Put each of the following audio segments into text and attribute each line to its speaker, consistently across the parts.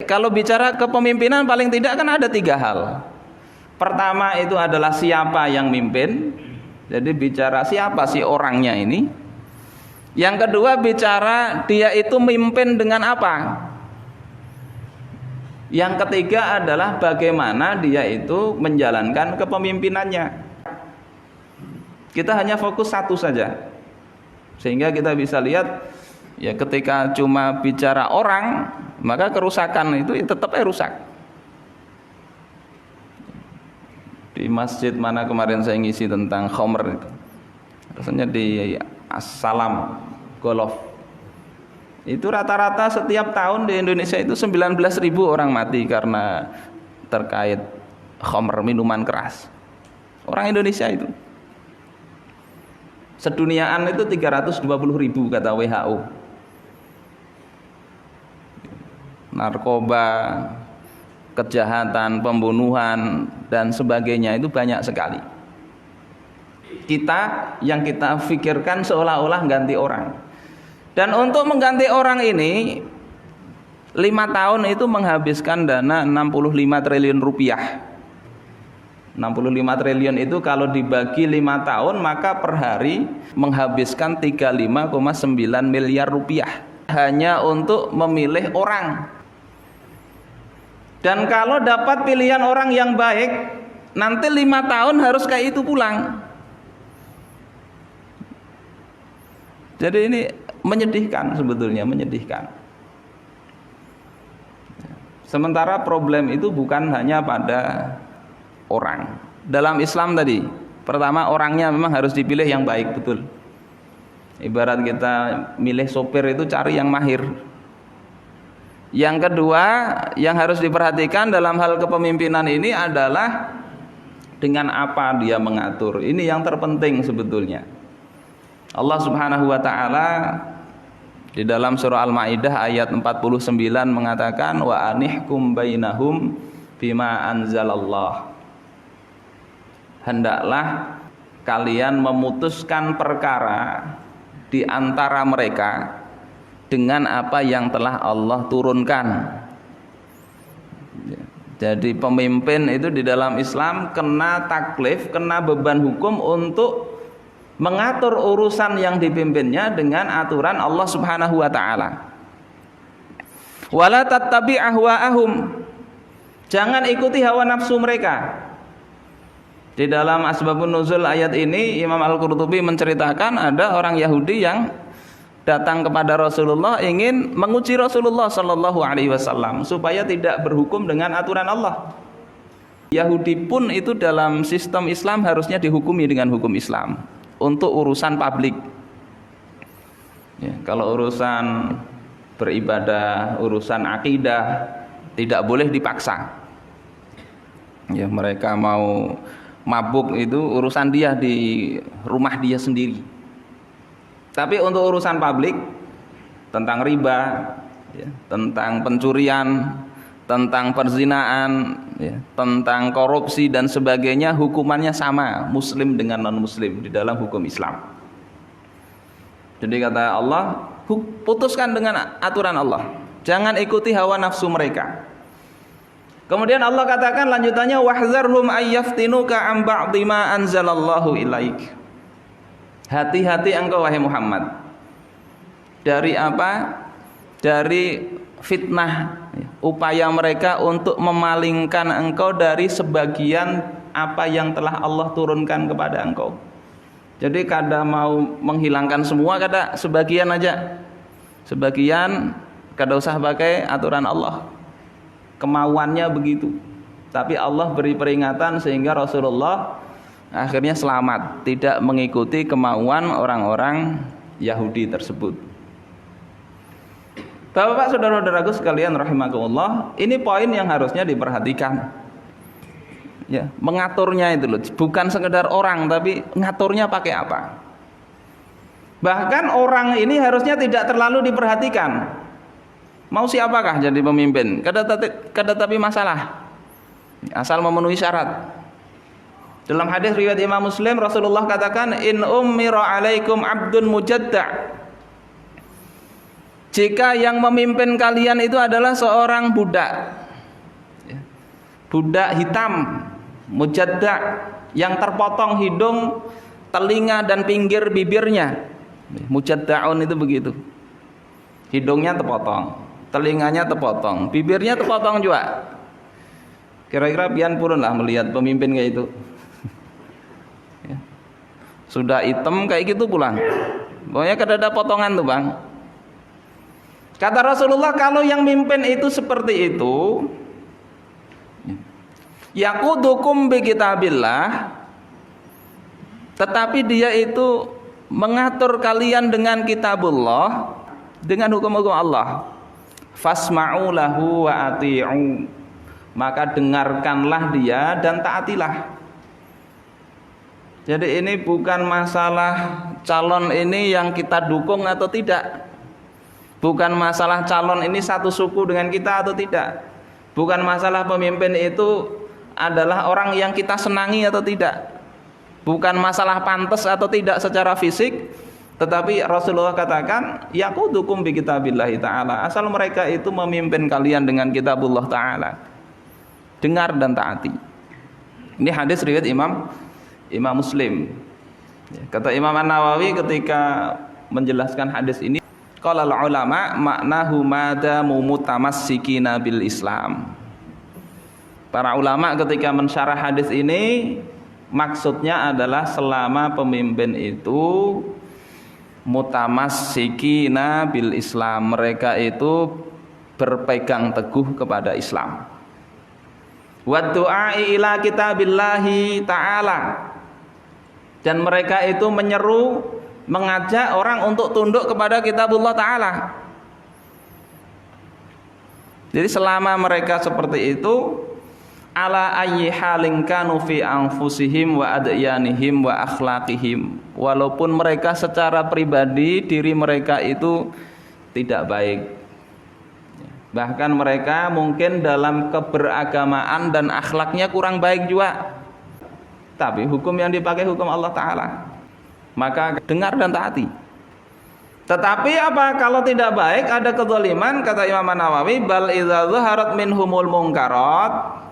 Speaker 1: kalau bicara kepemimpinan paling tidak kan ada 3 hal. Pertama itu adalah siapa yang mimpin. Jadi bicara siapa sih orangnya ini. Yang kedua bicara dia itu mimpin dengan apa. Yang ketiga adalah bagaimana dia itu menjalankan kepemimpinannya. Kita hanya fokus satu saja. Sehingga kita bisa lihat ya ketika cuma bicara orang, maka kerusakan itu ya tetap rusak. Di masjid mana kemarin saya ngisi tentang khomer itu. Rasanya di As-Salam Golf. Itu rata-rata setiap tahun di Indonesia itu 19.000 orang mati karena terkait khomer, minuman keras. Orang Indonesia itu. Seduniaan itu 320.000 kata WHO. Narkoba, kejahatan, pembunuhan dan sebagainya itu banyak sekali. Yang kita pikirkan seolah-olah ganti orang. Dan untuk mengganti orang ini 5 tahun itu menghabiskan dana 65 triliun rupiah. 65 triliun itu kalau dibagi 5 tahun maka per hari menghabiskan 35,9 miliar rupiah hanya untuk memilih orang. Dan kalau dapat pilihan orang yang baik, nanti 5 tahun harus kayak itu pulang. Jadi ini menyedihkan sebetulnya, menyedihkan. Sementara problem itu bukan hanya pada orang. Dalam Islam tadi, pertama orangnya memang harus dipilih yang baik, betul. Ibarat kita milih sopir itu cari yang mahir. Yang kedua, yang harus diperhatikan dalam hal kepemimpinan ini adalah dengan apa dia mengatur. Ini yang terpenting sebetulnya. Allah Subhanahu wa taala di dalam surah Al-Maidah ayat 49 mengatakan wa anihkum bainahum bima anzalallah. Hendaklah kalian memutuskan perkara di antara mereka dengan apa yang telah Allah turunkan. Jadi pemimpin itu di dalam Islam kena taklif, kena beban hukum untuk mengatur urusan yang dipimpinnya dengan aturan Allah Subhanahu wa taala. Wala tattabi' ahwa'ahum. Jangan ikuti hawa nafsu mereka. Di dalam Asbabun Nuzul ayat ini Imam Al-Qurtubi menceritakan ada orang Yahudi yang datang kepada Rasulullah ingin menguji Rasulullah sallallahu alaihi wasallam supaya tidak berhukum dengan aturan Allah. Yahudi pun itu dalam sistem Islam harusnya dihukumi dengan hukum Islam untuk urusan publik. Ya, kalau urusan beribadah, urusan akidah tidak boleh dipaksa. Ya, mereka mau mabuk itu urusan dia di rumah dia sendiri. Tapi untuk urusan publik tentang riba, ya, tentang pencurian, tentang perzinaan, ya, tentang korupsi dan sebagainya hukumannya sama muslim dengan non muslim di dalam hukum Islam. Jadi kata Allah, putuskan dengan aturan Allah. Jangan ikuti hawa nafsu mereka. Kemudian Allah katakan lanjutannya wahzarhum ayyaftinuka am ba'dhi ma anzalallahu ilaik. Hati-hati engkau wahai Muhammad. Dari apa? Dari fitnah, upaya mereka untuk memalingkan engkau dari sebagian apa yang telah Allah turunkan kepada engkau. Jadi kada mau menghilangkan semua, kada sebagian aja. Sebagian kada usah pakai aturan Allah. Kemauannya begitu. Tapi Allah beri peringatan sehingga Rasulullah akhirnya selamat, tidak mengikuti kemauan orang-orang Yahudi tersebut. Bapak, saudara-saudaraku sekalian rahimakumullah, ini poin yang harusnya diperhatikan. Ya, mengaturnya itu loh, bukan sekedar orang tapi ngaturnya pakai apa. Bahkan orang ini harusnya tidak terlalu diperhatikan. Mau siapakah jadi pemimpin? Kada tapi masalah. Asal memenuhi syarat. Dalam hadis riwayat Imam Muslim Rasulullah katakan in ummira alaikum abdun mujadda. jika yang memimpin kalian itu adalah seorang budak, budak hitam, mujadda, yang terpotong hidung, telinga dan pinggir bibirnya. Mujaddaun itu begitu. Hidungnya terpotong, telinganya terpotong, bibirnya terpotong juga. Kira-kira pian purun lah melihat pemimpin kayak itu. Ya. Sudah hitam kayak gitu pulang. Pokoknya kadada potongan tuh bang. Kata Rasulullah, kalau yang mimpin itu seperti itu, yaqudukum bi kitabillah, tetapi dia itu mengatur kalian dengan kitabullah, dengan hukum-hukum Allah. Fasma'u lahu wa ati'u, maka dengarkanlah dia dan taatilah. Jadi ini bukan masalah calon ini yang kita dukung atau tidak. Bukan masalah calon ini satu suku dengan kita atau tidak. Bukan masalah pemimpin itu adalah orang yang kita senangi atau tidak. Bukan masalah pantas atau tidak secara fisik. Tetapi Rasulullah katakan, yaqudukum bi kitabillahi ta'ala, asal mereka itu memimpin kalian dengan kitabullah ta'ala. Dengar dan taati. Ini hadis riwayat Imam Muslim. Kata Imam An-Nawawi ketika menjelaskan hadis ini, qala ulama maknahu madamu mutamassikina bil Islam. Para ulama ketika mensyarah hadis ini, maksudnya adalah selama pemimpin itu mutamassikina bil Islam, mereka itu berpegang teguh kepada Islam. Wa du'ai ila kitabillahi ta'ala, dan mereka itu menyeru, mengajak orang untuk tunduk kepada kitabullah ta'ala. Jadi selama mereka seperti itu, ala ayyi halin kanu fi anfusihim wa adyanihim wa akhlaqihim, walaupun mereka secara pribadi diri mereka itu tidak baik, bahkan mereka mungkin dalam keberagamaan dan akhlaknya kurang baik juga, tapi hukum yang dipakai hukum Allah Ta'ala, maka dengar dan taati. Tetapi apa kalau tidak baik, ada kezaliman, kata Imam Nawawi, bal idza zaharat minhumul munkarat,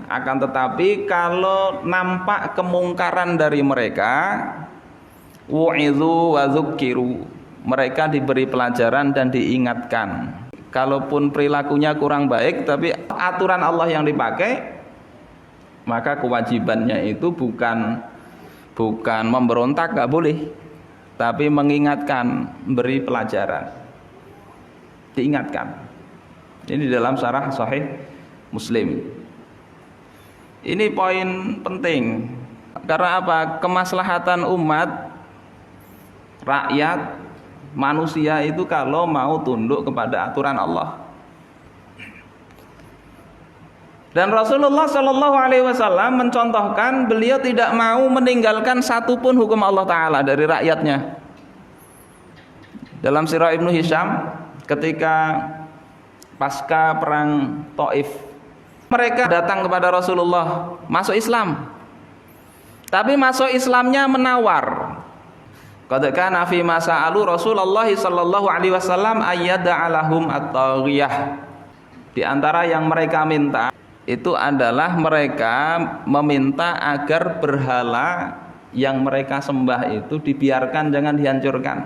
Speaker 1: akan tetapi kalau nampak kemungkaran dari mereka, wu'idzu wa dzukkiru, mereka diberi pelajaran dan diingatkan. Kalaupun perilakunya kurang baik, tapi aturan Allah yang dipakai, maka kewajibannya itu bukan memberontak, gak boleh, tapi mengingatkan, beri pelajaran, diingatkan. Ini dalam syarah Sahih Muslim. Ini poin penting. Karena apa? Kemaslahatan umat, rakyat, manusia itu kalau mau tunduk kepada aturan Allah. Dan Rasulullah Shallallahu Alaihi Wasallam mencontohkan, beliau tidak mau meninggalkan satupun hukum Allah Taala dari rakyatnya. Dalam Sirah Ibnu Hisham, ketika pasca perang Taif, mereka datang kepada Rasulullah masuk Islam, tapi masuk Islamnya menawar. Qad kana fi masa alu Rasulullah Shallallahu Alaihi Wasallam ayyada alahum at-taghiyah. Di antara yang mereka minta itu adalah mereka meminta agar berhala yang mereka sembah itu dibiarkan, jangan dihancurkan.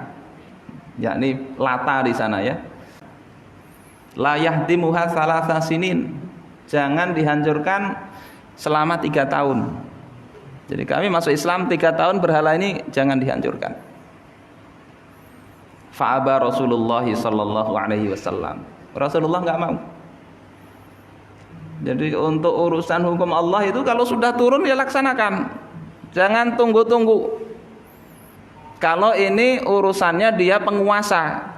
Speaker 1: Yakni Lata di sana ya. La yahdimuha salasa sinin. Jangan dihancurkan selama 3 tahun. Jadi kami masuk Islam 3 tahun, berhala ini jangan dihancurkan. Fa'aba Rasulullah sallallahu alaihi wasallam. Rasulullah enggak mau. Jadi untuk urusan hukum Allah itu kalau sudah turun ya laksanakan. Jangan tunggu-tunggu. Kalau ini urusannya dia penguasa.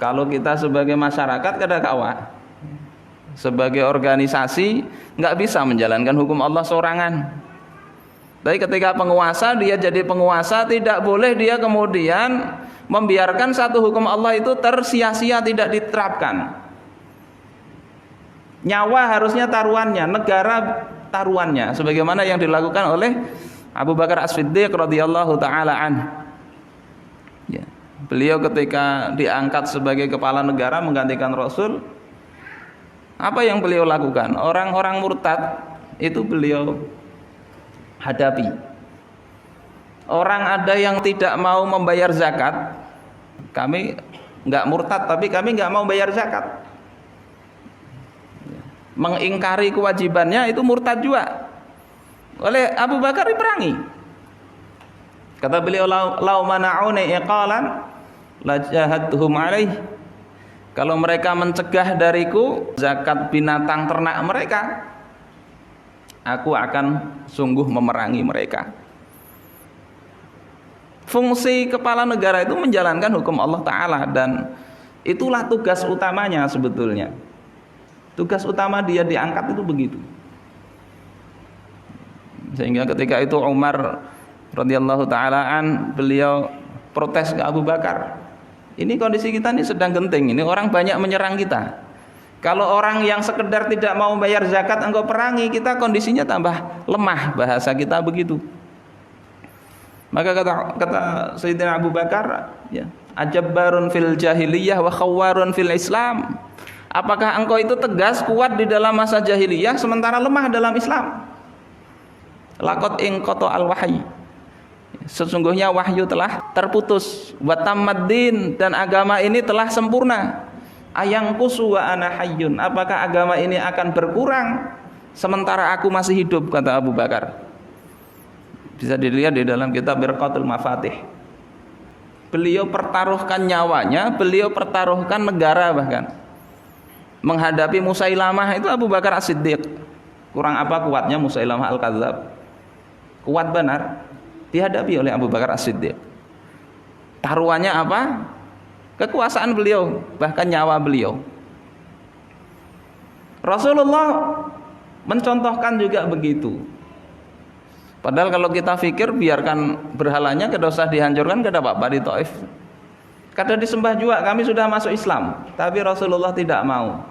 Speaker 1: Kalau kita sebagai masyarakat kada kawa, sebagai organisasi nggak bisa menjalankan hukum Allah sorangan. Tapi ketika penguasa, dia jadi penguasa, tidak boleh dia kemudian membiarkan satu hukum Allah itu tersia-sia, tidak diterapkan. Nyawa harusnya taruhannya, negara taruhannya, sebagaimana yang dilakukan oleh Abu Bakar As-Siddiq radhiyallahu taala an. Ya. Beliau ketika diangkat sebagai kepala negara menggantikan Rasul, apa yang beliau lakukan? Orang-orang murtad itu beliau hadapi. Orang ada yang tidak mau membayar zakat, kami nggak murtad tapi kami nggak mau bayar zakat. Mengingkari kewajibannya itu murtad juga. Oleh Abu Bakar diperangi. Kata beliau, lau mana'uni iqalan lajahadtuhum alaih. Kalau mereka mencegah dariku zakat binatang ternak mereka, aku akan sungguh memerangi mereka. Fungsi kepala negara itu menjalankan hukum Allah Ta'ala, dan itulah tugas utamanya sebetulnya. Tugas utama dia diangkat itu begitu. Sehingga ketika itu Umar radhiyallahu ta'ala an, beliau protes ke Abu Bakar. Ini kondisi kita ini sedang genting, ini orang banyak menyerang kita. Kalau orang yang sekedar tidak mau bayar zakat engkau perangi, kita kondisinya tambah lemah, bahasa kita begitu. Maka kata Sayyidina Abu Bakar, ya, ajabbarun fil jahiliyah wa khawwarun fil Islam. Apakah engkau itu tegas, kuat di dalam masa jahiliyah sementara lemah dalam Islam? Laqad inqata al-wahyi. Sesungguhnya wahyu telah terputus, wa tamaddin, dan agama ini telah sempurna. Ayangkusu wa ana hayyun. Apakah agama ini akan berkurang sementara aku masih hidup, kata Abu Bakar. Bisa dilihat di dalam kitab Birqatul Mafatih. Beliau pertaruhkan nyawanya, beliau pertaruhkan negara bahkan. Menghadapi Musailamah itu Abu Bakar As-Siddiq. Kurang apa kuatnya Musailamah Al-Kadzab? Kuat benar dihadapi oleh Abu Bakar As-Siddiq. Taruhannya apa? Kekuasaan beliau, bahkan nyawa beliau. Rasulullah mencontohkan juga begitu. Padahal kalau kita pikir biarkan berhalanya, tidak usah dihancurkan, tidak apa-apa di Taif. Kada disembah juga, kami sudah masuk Islam. Tapi Rasulullah tidak mau.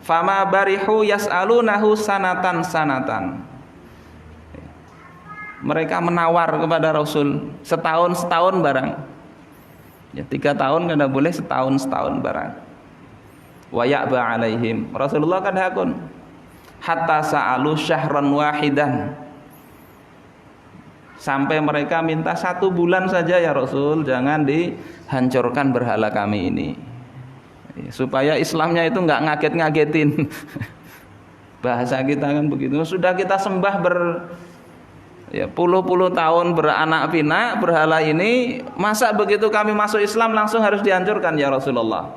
Speaker 1: Fama barihu yas'alunahu sanatan. Mereka menawar kepada Rasul setahun barang. Ya, 3 tahun kada boleh, setahun barang. Wa ya'ba alaihim. Rasulullah kad hakun. Hatta sa'alu syahran wahidan. Sampai mereka minta 1 bulan saja ya Rasul, jangan dihancurkan berhala kami ini. Supaya Islamnya itu enggak ngaget-ngagetin. Bahasa kita kan begitu. Sudah kita sembah puluh-puluh tahun beranak pinak berhala ini, masa begitu kami masuk Islam langsung harus dihancurkan ya Rasulullah?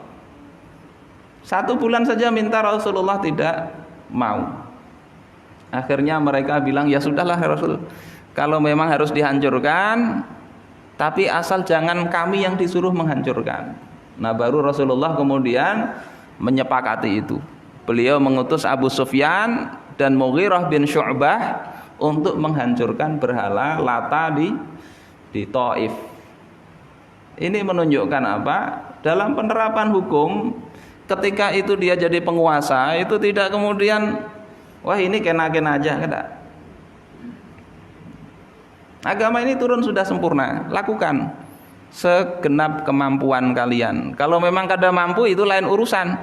Speaker 1: 1 bulan saja minta, Rasulullah tidak mau. Akhirnya mereka bilang, ya sudahlah ya Rasul, kalau memang harus dihancurkan, tapi asal jangan kami yang disuruh menghancurkan. Nah, baru Rasulullah kemudian menyepakati itu. Beliau mengutus Abu Sufyan dan Mughirah bin Syu'bah untuk menghancurkan berhala Lata di Taif. Ini menunjukkan apa? Dalam penerapan hukum, ketika itu dia jadi penguasa, itu tidak kemudian wah ini kena-kena aja, tidak. Agama ini turun sudah sempurna, lakukan segenap kemampuan kalian. Kalau memang kada mampu itu lain urusan.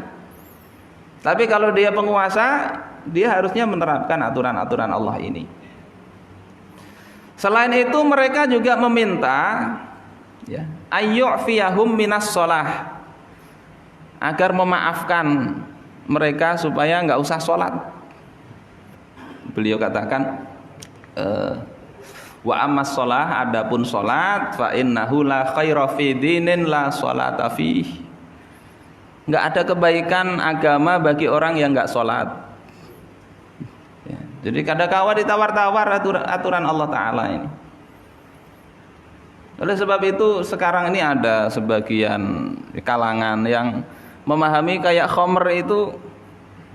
Speaker 1: Tapi kalau dia penguasa, dia harusnya menerapkan aturan-aturan Allah ini. Selain itu mereka juga meminta ayyu'fiyahum minas sholah, agar memaafkan mereka supaya enggak usah sholat. Beliau katakan wa ammas sholah, adapun sholat, fa innahu la khaira fi dinin la sholata fihi. Enggak ada kebaikan agama bagi orang yang enggak sholat. Jadi kadang-kala ditawar-tawar aturan Allah Ta'ala ini. Oleh sebab itu sekarang ini ada sebagian kalangan yang memahami kayak khamr itu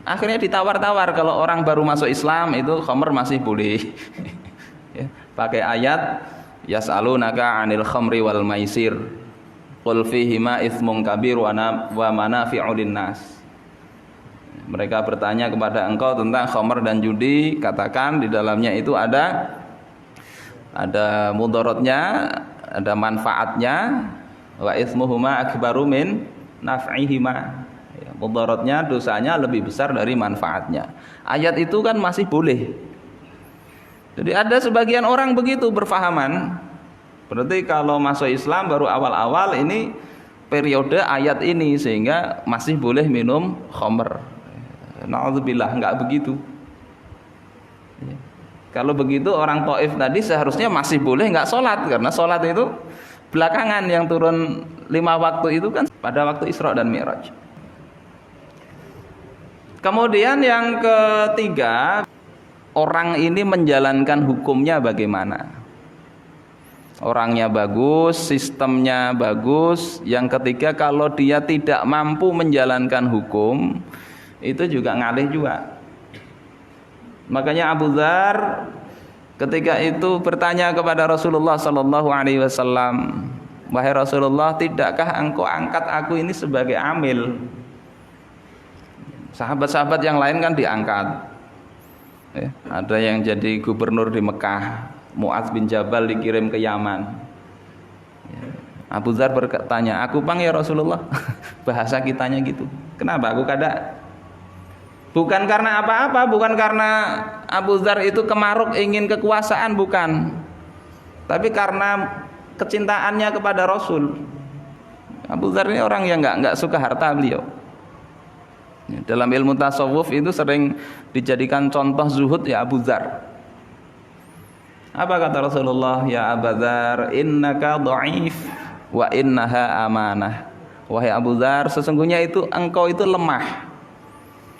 Speaker 1: akhirnya ditawar-tawar, kalau orang baru masuk Islam itu khamr masih boleh. Pakai ayat yas'alunaka 'anil khamri wal maisir qul fihima itsmun kabir wa manafi'u linnas. Mereka bertanya kepada engkau tentang khamr dan judi, katakan di dalamnya itu ada mudaratnya, ada manfaatnya, Wa itsmuhuma akbaru min naf'ihima. Ya, mudaratnya, dosanya lebih besar dari manfaatnya. Ayat itu kan masih boleh. Jadi ada sebagian orang begitu berfahaman. Berarti kalau masuk Islam baru awal-awal ini periode ayat ini, sehingga masih boleh minum khamr. Na'udzubillah, enggak begitu. Ya. Kalau begitu orang Taif tadi seharusnya masih boleh enggak sholat, karena sholat itu belakangan, yang turun 5 waktu itu kan pada waktu Isra dan Mi'raj. Kemudian yang ketiga, orang ini menjalankan hukumnya bagaimana? Orangnya bagus, sistemnya bagus. Yang ketiga, kalau dia tidak mampu menjalankan hukum, itu juga ngalih juga. Makanya Abu Dzar ketika itu bertanya kepada Rasulullah sallallahu alaihi wasallam, "Wahai Rasulullah, tidakkah engkau angkat aku ini sebagai amil?" Sahabat-sahabat yang lain kan diangkat. Ya, ada yang jadi gubernur di Mekah, Mu'adz bin Jabal dikirim ke Yaman. Ya, Abu Dzar bertanya, "Aku pang ya Rasulullah?" Bahasa kitanya gitu. Kenapa aku kada? Bukan karena apa-apa, bukan karena Abu Dzar itu kemaruk ingin kekuasaan, bukan. Tapi karena kecintaannya kepada Rasul. Abu Dzar ini orang yang enggak suka harta beliau. Dalam ilmu tasawuf itu sering dijadikan contoh zuhud ya Abu Dzar. Apa kata Rasulullah? "Ya Abu Dzar, innaka dha'if wa innaha amanah." Wahai Abu Dzar, sesungguhnya itu engkau itu lemah.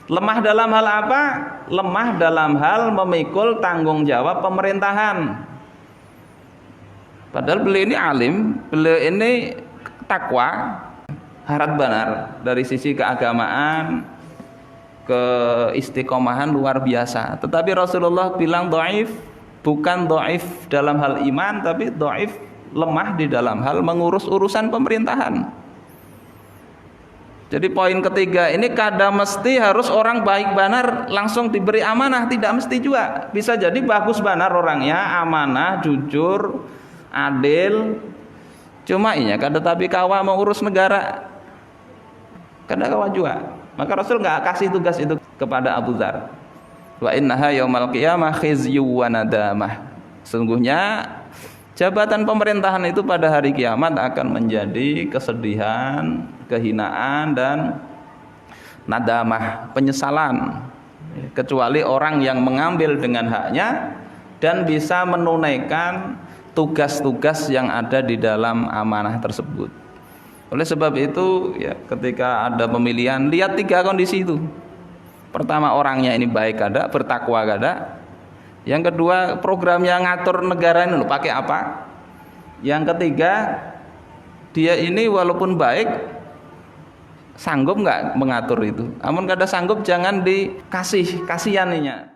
Speaker 1: Lemah dalam hal apa? Lemah dalam hal memikul tanggung jawab pemerintahan. Padahal beliau ini alim, beliau ini takwa, harap benar dari sisi keagamaan, keistiqomahan luar biasa. Tetapi Rasulullah bilang dhaif, bukan dhaif dalam hal iman, tapi dhaif, lemah di dalam hal mengurus urusan pemerintahan. Jadi poin ketiga ini kada mesti harus orang baik benar langsung diberi amanah, tidak mesti juga. Bisa jadi bagus benar orangnya, amanah, jujur, adil. Cuma inya kada tapi kawa mengurus negara. Kada kawa juga. Maka Rasul enggak kasih tugas itu kepada Abu Dzar. Wa innaha yaumal qiyamah khizyu wa nadamah. Sungguhnya jabatan pemerintahan itu pada hari kiamat akan menjadi kesedihan, kehinaan, dan nadamah, penyesalan. Kecuali orang yang mengambil dengan haknya dan bisa menunaikan tugas-tugas yang ada di dalam amanah tersebut. Oleh sebab itu ya, ketika ada pemilihan, lihat 3 kondisi itu. Pertama, orangnya ini baik kada, bertakwa kada. Yang kedua, programnya ngatur negara ini pakai apa? Yang ketiga, dia ini walaupun baik, sanggup nggak mengatur itu? Amun kada sanggup, jangan dikasih, kasihan inya.